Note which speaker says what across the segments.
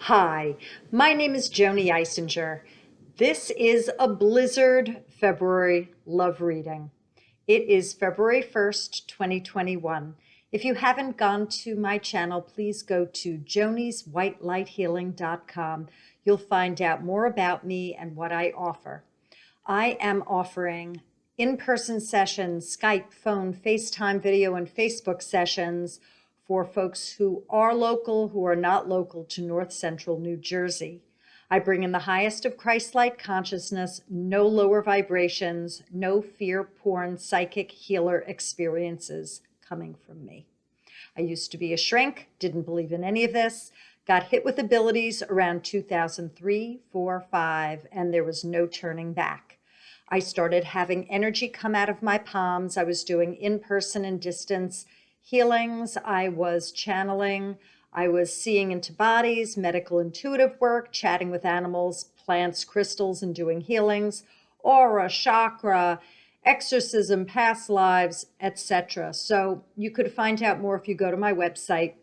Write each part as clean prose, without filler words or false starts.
Speaker 1: Hi, my name is Joanie Eisinger. This is a Blizzard February love reading. It is February 1st, 2021. If you haven't gone to my channel, please go to jonieswhitelighthealing.com. You'll find out more about me and what I offer. I am offering in-person sessions, Skype, phone, FaceTime video, and Facebook sessions for folks who are local, who are not local to North Central New Jersey. I bring in the highest of Christ-like consciousness, no lower vibrations, no fear-porn psychic healer experiences coming from me. I used to be a shrink, didn't believe in any of this, got hit with abilities around 2003, 4, 5, and there was no turning back. I started having energy come out of my palms. I was doing in-person and distance healings. I was channeling. I was seeing into bodies, medical intuitive work, chatting with animals, plants, crystals, and doing healings, aura, chakra, exorcism, past lives, etc. So you could find out more if you go to my website.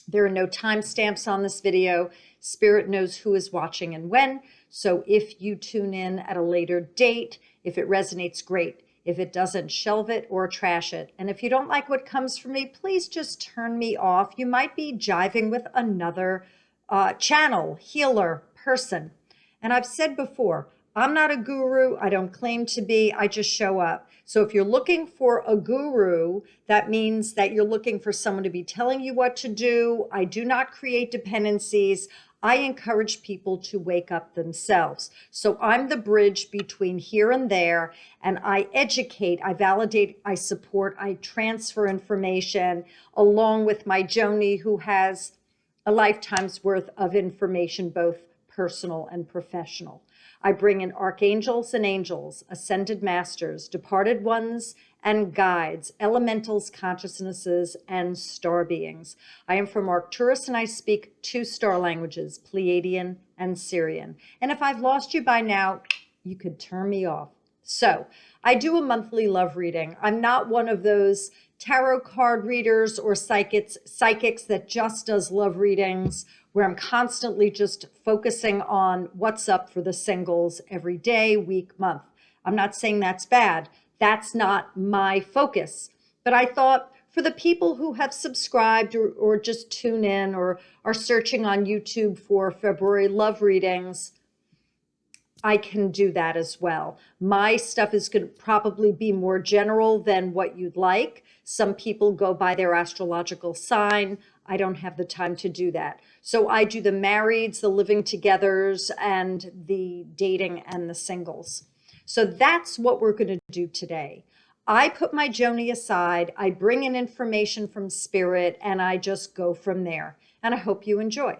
Speaker 1: There are no timestamps on this video. Spirit knows who is watching and when. So if you tune in at a later date, if it resonates, great. If it doesn't, shelve it or trash it. And if you don't like what comes from me, please just turn me off. You might be jiving with another channel, healer, person. And I've said before, I'm not a guru. I don't claim to be. I just show up. So if you're looking for a guru, that means that you're looking for someone to be telling you what to do. I do not create dependencies. I encourage people to wake up themselves. So I'm the bridge between here and there, and I educate, I validate, I support, I transfer information along with my Joanie, who has a lifetime's worth of information, both personal and professional. I bring in archangels and angels, ascended masters, departed ones, and guides, elementals, consciousnesses, and star beings. I am from Arcturus and I speak 2 star languages, Pleiadian and Syrian. And if I've lost you by now, you could turn me off. So I do a monthly love reading. I'm not one of those tarot card readers or psychics that just does love readings, where I'm constantly just focusing on what's up for the singles every day, week, month. I'm not saying that's bad. That's not my focus. But I thought for the people who have subscribed or just tune in or are searching on YouTube for February love readings, I can do that as well. My stuff is going to probably be more general than what you'd like. Some people go by their astrological sign. I don't have the time to do that. So I do the marrieds, the living togethers, and the dating and the singles. So that's what we're going to do today. I put my Joanie aside, I bring in information from Spirit, and I just go from there. And I hope you enjoy.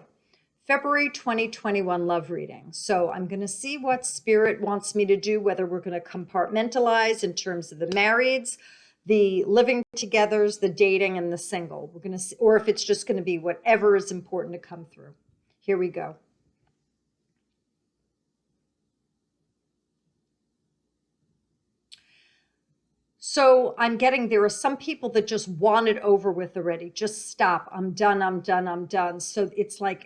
Speaker 1: February 2021 love reading. So I'm going to see what Spirit wants me to do, whether we're going to compartmentalize in terms of the marrieds, the living togethers, the dating, and the single. We're going to see, or if it's just going to be whatever is important to come through. Here we go. So I'm getting, there are some people that just want it over with already. Just stop. I'm done. I'm done. I'm done. So it's like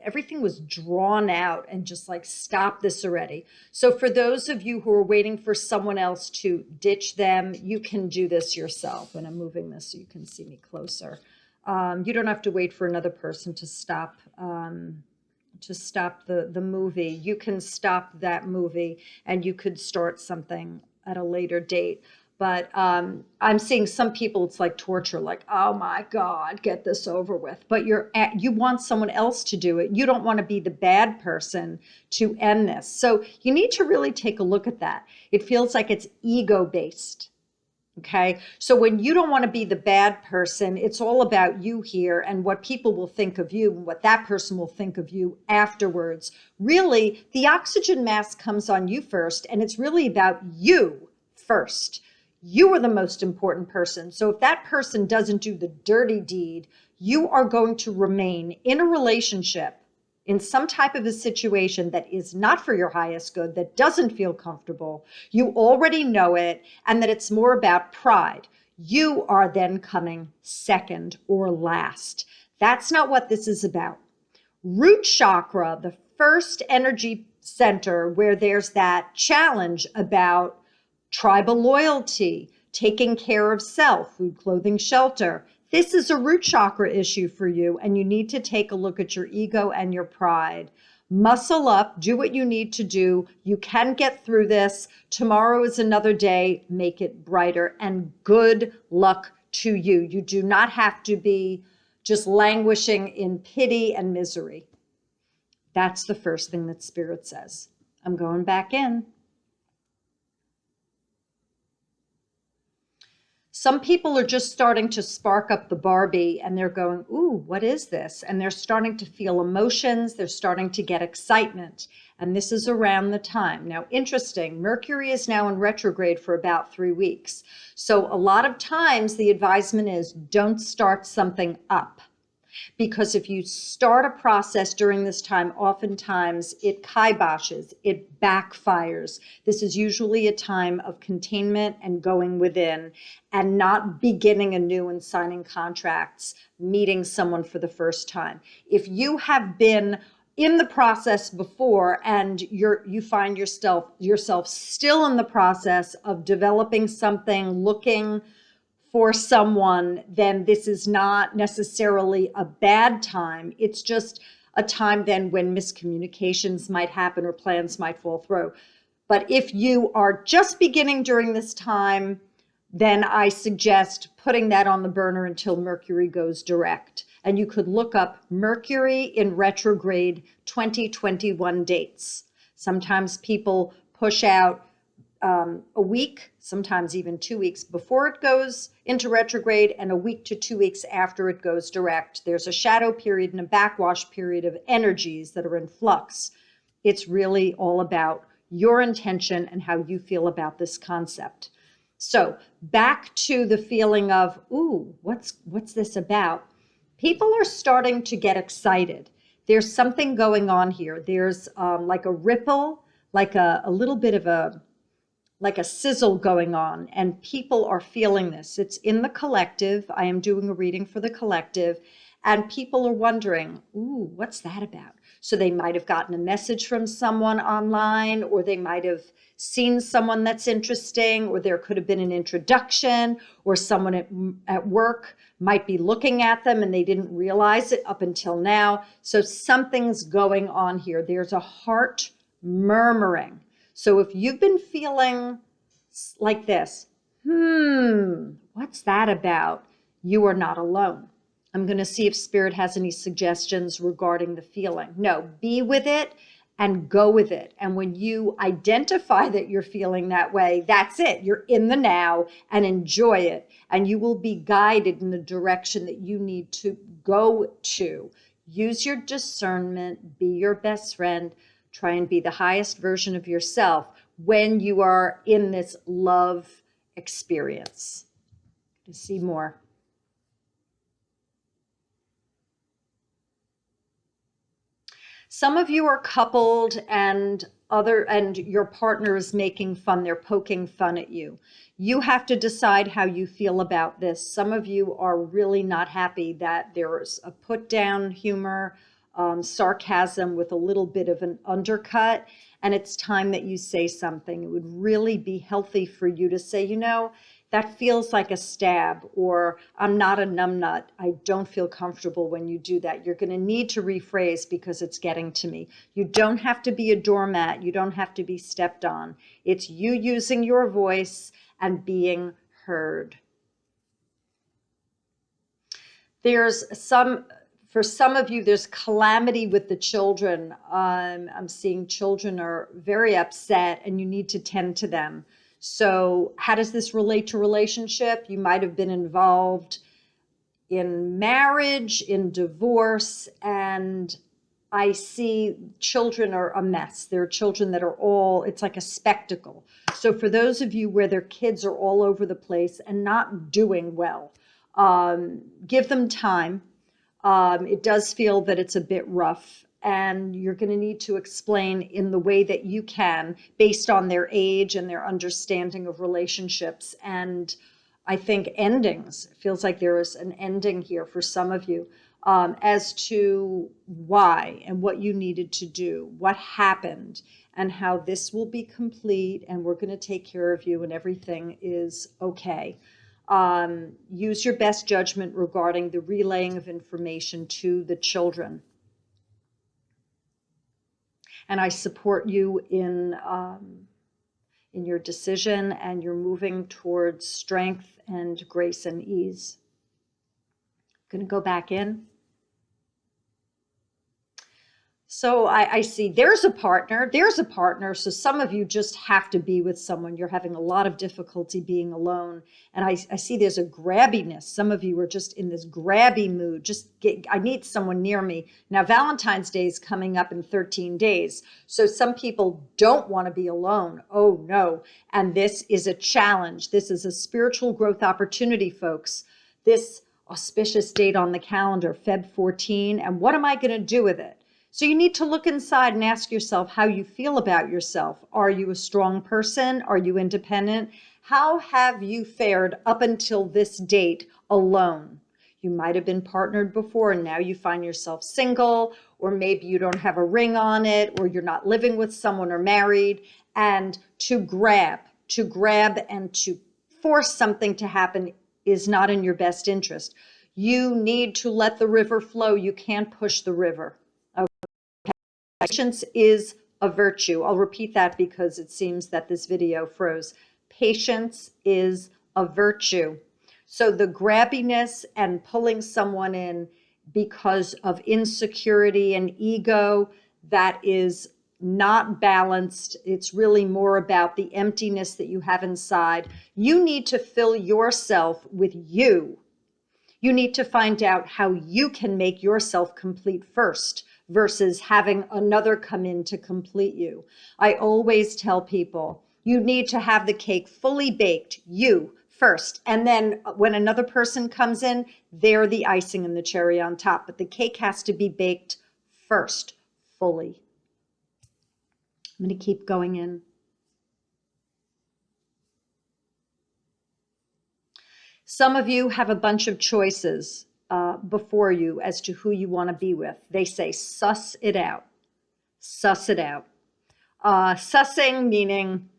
Speaker 1: everything was drawn out and just like, stop this already. So for those of you who are waiting for someone else to ditch them, you can do this yourself. And I'm moving this so you can see me closer. You don't have to wait for another person to stop the movie. You can stop that movie and you could start something at a later date. But I'm seeing some people, it's like torture, like, oh my God, get this over with. But you want someone else to do it. You don't want to be the bad person to end this. So you need to really take a look at that. It feels like it's ego-based. Okay. So when you don't want to be the bad person, it's all about you here and what people will think of you and what that person will think of you afterwards. Really, the oxygen mask comes on you first, and it's really about you first. You are the most important person. So if that person doesn't do the dirty deed, you are going to remain in a relationship, in some type of a situation that is not for your highest good, that doesn't feel comfortable. You already know it, and that it's more about pride. You are then coming second or last. That's not what this is about. Root chakra, the first energy center where there's that challenge about tribal loyalty, taking care of self, food, clothing, shelter. This is a root chakra issue for you, and you need to take a look at your ego and your pride. Muscle up, do what you need to do. You can get through this. Tomorrow is another day. Make it brighter, and good luck to you. You do not have to be just languishing in pity and misery. That's the first thing that Spirit says. I'm going back in. Some people are just starting to spark up the Barbie and they're going, ooh, what is this? And they're starting to feel emotions. They're starting to get excitement. And this is around the time. Now, interesting, Mercury is now in retrograde for about 3 weeks. So a lot of times the advisement is don't start something up. Because if you start a process during this time, oftentimes it kiboshes, it backfires. This is usually a time of containment and going within and not beginning anew and signing contracts, meeting someone for the first time. If you have been in the process before and you find yourself still in the process of developing something, looking for someone, then this is not necessarily a bad time. It's just a time then when miscommunications might happen or plans might fall through. But if you are just beginning during this time, then I suggest putting that on the burner until Mercury goes direct. And you could look up Mercury in retrograde 2021 dates. Sometimes people push out a week, sometimes even 2 weeks before it goes into retrograde and a week to 2 weeks after it goes direct. There's a shadow period and a backwash period of energies that are in flux. It's really all about your intention and how you feel about this concept. So back to the feeling of, ooh, what's this about? People are starting to get excited. There's something going on here. There's like a ripple, like a little bit of a sizzle going on, and people are feeling this. It's in the collective. I am doing a reading for the collective, and people are wondering, ooh, what's that about? So they might have gotten a message from someone online, or they might have seen someone that's interesting, or there could have been an introduction, or someone at work might be looking at them and they didn't realize it up until now. So something's going on here. There's a heart murmuring. So if you've been feeling like this, what's that about? You are not alone. I'm going to see if Spirit has any suggestions regarding the feeling. No, be with it and go with it. And when you identify that you're feeling that way, that's it. You're in the now and enjoy it. And you will be guided in the direction that you need to go to. Use your discernment, be your best friend. Try and be the highest version of yourself when you are in this love experience. To see more. Some of you are coupled and your partner is making fun. They're poking fun at you. You have to decide how you feel about this. Some of you are really not happy that there's a put down humor, sarcasm with a little bit of an undercut, and it's time that you say something. It would really be healthy for you to say, you know, that feels like a stab, or I'm not a numbnut. I don't feel comfortable when you do that. You're going to need to rephrase because it's getting to me. You don't have to be a doormat. You don't have to be stepped on. It's you using your voice and being heard. For some of you, there's calamity with the children. I'm seeing children are very upset and you need to tend to them. So how does this relate to relationship? You might have been involved in marriage, in divorce, and I see children are a mess. There are children that are it's like a spectacle. So for those of you where their kids are all over the place and not doing well, give them time. It does feel that it's a bit rough, and you're going to need to explain in the way that you can based on their age and their understanding of relationships. And I think endings, it feels like there is an ending here for some of you. as to why and what you needed to do, what happened, and how this will be complete, and we're going to take care of you, and everything is okay. Use your best judgment regarding the relaying of information to the children. And I support you in your decision, and you're moving towards strength and grace and ease. I'm going to go back in. So I see there's a partner. So some of you just have to be with someone. You're having a lot of difficulty being alone. And I see there's a grabbiness. Some of you are just in this grabby mood. I need someone near me. Now, Valentine's Day is coming up in 13 days. So some people don't want to be alone. Oh, no. And this is a challenge. This is a spiritual growth opportunity, folks. This auspicious date on the calendar, Feb 14. And what am I going to do with it? So you need to look inside and ask yourself how you feel about yourself. Are you a strong person? Are you independent? How have you fared up until this date alone? You might have been partnered before and now you find yourself single, or maybe you don't have a ring on it, or you're not living with someone or married. And to grab and to force something to happen is not in your best interest. You need to let the river flow. You can't push the river. Patience is a virtue. I'll repeat that because it seems that this video froze. Patience is a virtue. So the grabbiness and pulling someone in because of insecurity and ego, that is not balanced. It's really more about the emptiness that you have inside. You need to fill yourself with you. You need to find out how you can make yourself complete first, versus having another come in to complete you. I always tell people, you need to have the cake fully baked, you first. And then when another person comes in, they're the icing and the cherry on top. But the cake has to be baked first, fully. I'm going to keep going in. Some of you have a bunch of choices before you as to who you want to be with. They say, suss it out. Suss it out. Sussing meaning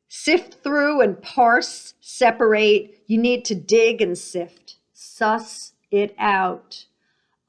Speaker 1: sift through and parse, separate. You need to dig and sift. Suss it out.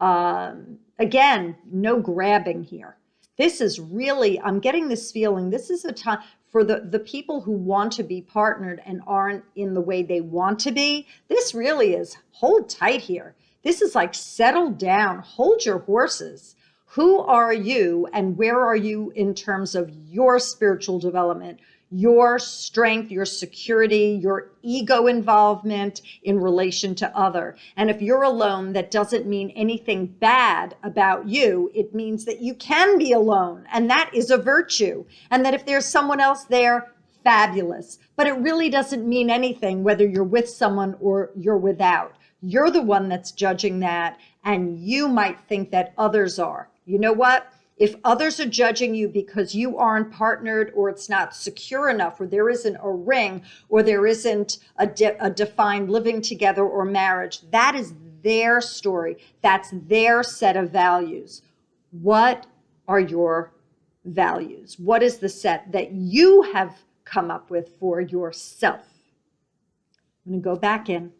Speaker 1: Again, no grabbing here. This is really, I'm getting this feeling, this is a time for the people who want to be partnered and aren't in the way they want to be. This really is hold tight here. This is like settle down, hold your horses. Who are you and where are you in terms of your spiritual development, your strength, your security, your ego involvement in relation to other? And if you're alone, that doesn't mean anything bad about you. It means that you can be alone, and that is a virtue. And that if there's someone else there, fabulous. But it really doesn't mean anything whether you're with someone or you're without. You're the one that's judging that, and you might think that others are. You know what? If others are judging you because you aren't partnered, or it's not secure enough, or there isn't a ring, or there isn't a defined living together or marriage, that is their story. That's their set of values. What are your values? What is the set that you have come up with for yourself? I'm going to go back in.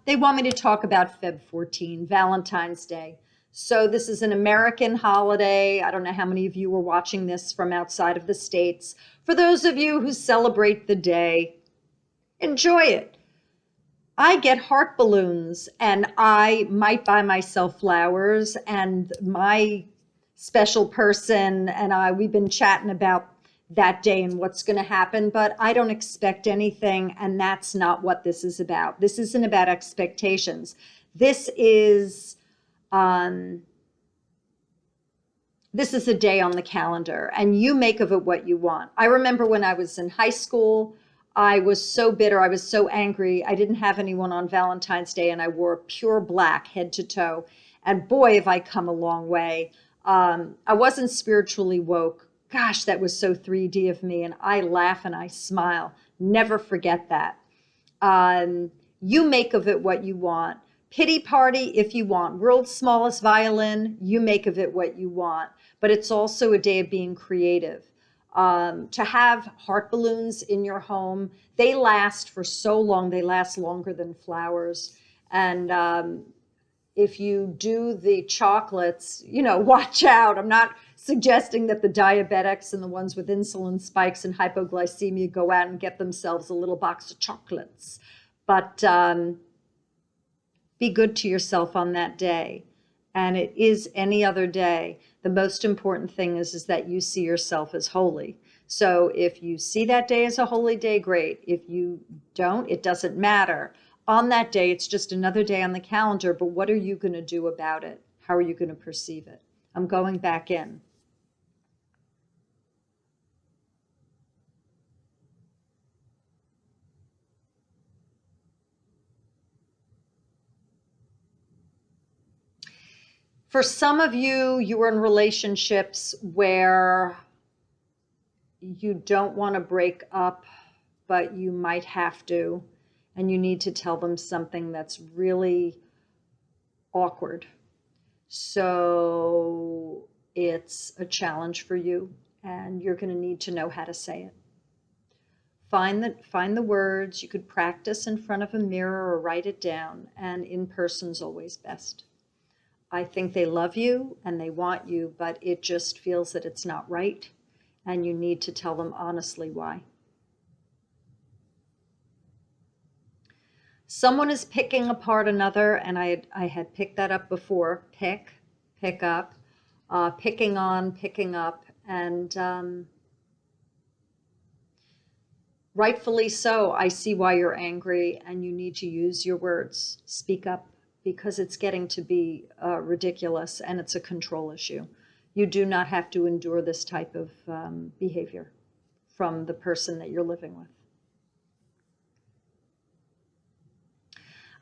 Speaker 1: They want me to talk about Feb 14, Valentine's Day. So this is an American holiday. I don't know how many of you are watching this from outside of the States. For those of you who celebrate the day, enjoy it. I get heart balloons, and I might buy myself flowers, and my special person and I, we've been chatting about that day and what's going to happen, but I don't expect anything, and that's not what this is about. This isn't about expectations. This is a day on the calendar, and you make of it what you want. I remember when I was in high school, I was so bitter. I was so angry. I didn't have anyone on Valentine's Day, and I wore pure black head to toe. And boy, have I come a long way. I wasn't spiritually woke. Gosh, that was so 3D of me. And I laugh and I smile. Never forget that. You make of it what you want. Pity party if you want. World's smallest violin, you make of it what you want. But it's also a day of being creative. To have heart balloons in your home, they last for so long. They last longer than flowers. And if you do the chocolates, watch out. I'm not suggesting that the diabetics and the ones with insulin spikes and hypoglycemia go out and get themselves a little box of chocolates. But be good to yourself on that day. And it is any other day. The most important thing is that you see yourself as holy. So if you see that day as a holy day, great. If you don't, it doesn't matter. On that day, it's just another day on the calendar, but what are you going to do about it? How are you going to perceive it? I'm going back in. For some of you, you are in relationships where you don't want to break up, but you might have to, and you need to tell them something that's really awkward. So it's a challenge for you, and you're going to need to know how to say it. Find the words. You could practice in front of a mirror or write it down, and in person's always best. I think they love you and they want you, but it just feels that it's not right, and you need to tell them honestly why. Someone is picking apart another, and I had picked that up before. Pick up, picking on, picking up, and rightfully so. I see why you're angry, and you need to use your words. Speak up, because it's getting to be ridiculous, and it's a control issue. You do not have to endure this type of behavior from the person that you're living with.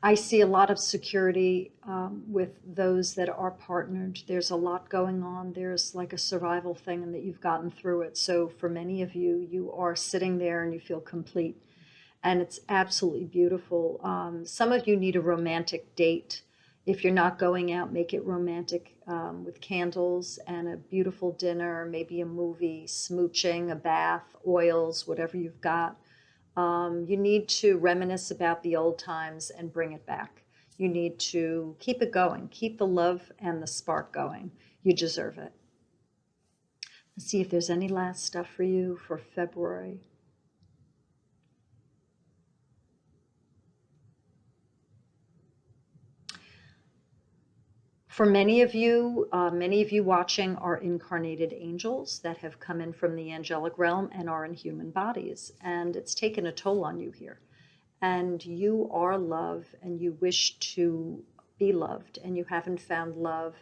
Speaker 1: I see a lot of security with those that are partnered. There's a lot going on. There's like a survival thing, and that you've gotten through it. So for many of you, you are sitting there and you feel complete. And it's absolutely beautiful. Some of you need a romantic date. If you're not going out, make it romantic with candles and a beautiful dinner, maybe a movie, smooching, a bath, oils, whatever you've got. You need to reminisce about the old times and bring it back. You need to keep it going. Keep the love and the spark going. You deserve it. Let's see if there's any last stuff for you for February. For many of you watching are incarnated angels that have come in from the angelic realm and are in human bodies. And it's taken a toll on you here. And you are love, and you wish to be loved, and you haven't found love.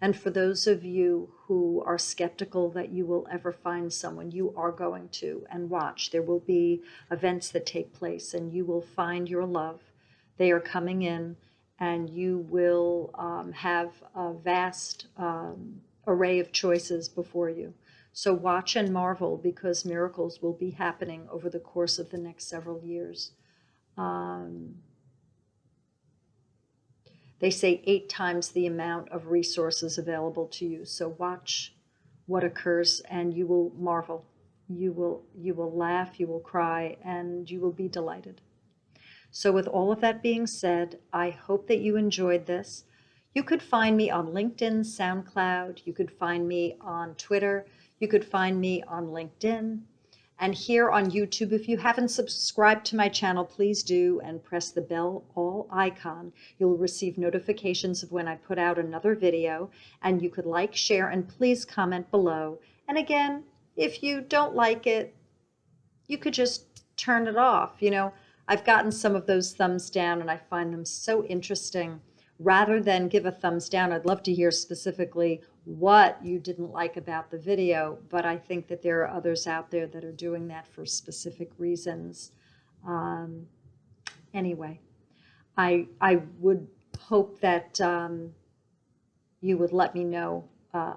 Speaker 1: And for those of you who are skeptical that you will ever find someone, you are going to. And watch, there will be events that take place, and you will find your love. They are coming in. And you will have a vast array of choices before you. So watch and marvel, because miracles will be happening over the course of the next several years. They say 8 times the amount of resources available to you. So watch what occurs, and you will marvel. You will laugh, you will cry, and you will be delighted. So with all of that being said, I hope that you enjoyed this. You could find me on LinkedIn, SoundCloud. You could find me on Twitter. You could find me on LinkedIn. And here on YouTube, if you haven't subscribed to my channel, please do, and press the bell all icon. You'll receive notifications of when I put out another video. And you could like, share, and please comment below. And again, if you don't like it, you could just turn it off. I've gotten some of those thumbs down, and I find them so interesting. Rather than give a thumbs down, I'd love to hear specifically what you didn't like about the video, but I think that there are others out there that are doing that for specific reasons. Anyway, I would hope that you would let me know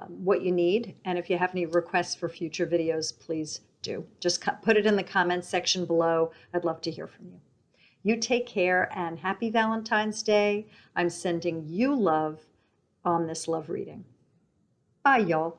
Speaker 1: what you need, and if you have any requests for future videos, please do. Just put it in the comments section below. I'd love to hear from you. You take care and happy Valentine's Day. I'm sending you love on this love reading. Bye, y'all.